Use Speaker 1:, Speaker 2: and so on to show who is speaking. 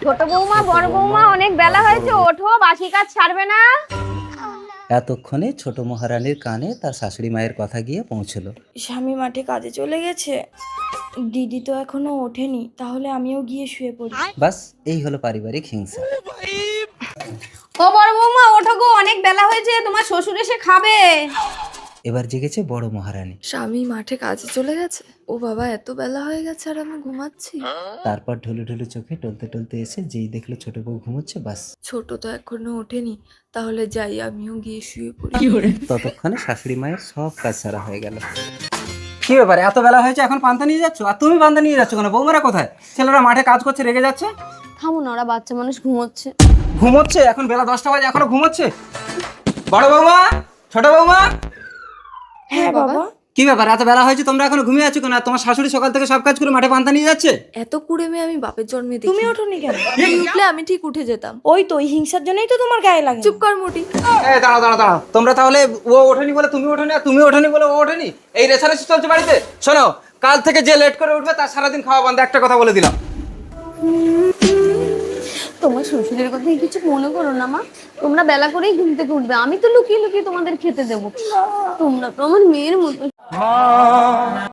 Speaker 1: ছোট বৌমা, বড় বৌমা, অনেক বেলা হয়েছে, ওঠো, বাসি কাজ ছাড়বে না।
Speaker 2: এতক্ষণে ছোট মহারানীর কানে তার শাশুড়ি মায়ের কথা গিয়ে পৌঁছলো।
Speaker 3: স্বামী মাঠে কাজে চলে গেছে, দিদি তো এখনো ওঠেনি, তাহলে আমিও গিয়ে শুয়ে পড়ি।
Speaker 2: বাস এই হলো পারিবারিক হিংসা।
Speaker 1: ও বড় বৌমা, ওঠো গো, অনেক বেলা হয়েছে, তোমার শ্বশুর এসে খাবে।
Speaker 2: এবার জেগেছে বড় মহারানী।
Speaker 3: স্বামী মাঠে কাজে চলে গেছে, ও বাবা, এত বেলা হয়ে গেছে আর আমি ঘুমাচ্ছি।
Speaker 2: তারপর ঢুলু ঢুলু চোখে টলতে টলতে এসে যেই দেখলো ছোট বউ ঘুমোচ্ছে, বাস
Speaker 3: ছোট তো এখনো ওঠেনি, তাহলে যাই আমিও গিয়ে শুয়ে পড়ি।
Speaker 2: ততক্ষণে শাশুড়ি মায়ের সব কাজ সারা হয়ে গেল। কি ব্যাপার, এত বেলা হয়েছে এখন পান্তা নিয়ে যাচ্ছ? আর তুমি পান্তা নিয়ে যাচ্ছ কেন? বৌমারা কোথায়? ছেলেরা মাঠে কাজ করছে, রেগে যাচ্ছে।
Speaker 1: থামো না, ওরা বাচ্চা মানুষ, ঘুমোচ্ছে।
Speaker 2: ঘুমোচ্ছে? এখন বেলা 10টা বাজে, এখনো ঘুমোচ্ছে? বড় বৌমা, ছোট বৌমা।
Speaker 3: হ্যাঁ বাবা।
Speaker 2: কি ব্যাপার, এত বেলা হয়েছে তোমরা এখনো ঘুমিয়ে আছো কেন? আর তোমার শাশুড়ি সকাল থেকে সব কাজ করে মাঠে পান্তা নিয়ে যাচ্ছে।
Speaker 3: এত কুড়ে মেয়ে আমি বাপের জন্মে দেখি। তুমি ওঠোনি কেন? তুমি উঠলে আমি ঠিক উঠে যেতাম। ওই তো, ওই হিংসার জন্যই তো তোমার গায়ে লাগে। চুপ কর মোটি।
Speaker 2: এই দাঁড়াও দাঁড়াও দাঁড়াও, তোমরা তাহলে ও ওঠেনি বলে তুমি ওঠেনি, আর তুমি ওঠেনি বলে ও ওঠেনি, এই রেসারেসি চলছে বাড়িতে? শোনো, কাল থেকে যে লেট করে উঠবে তার সারাদিন খাওয়া বন্ধ, একটা কথা বলে দিলাম।
Speaker 1: তোমার শ্বশুরের কথা কিছু মনে করো না মা, তোমরা বেলা করেই ঘুম থেকে উঠবে, আমি তো লুকিয়ে লুকিয়ে তোমাদের খেতে দেবো। তোমরা তো আমার মেয়ের মতো।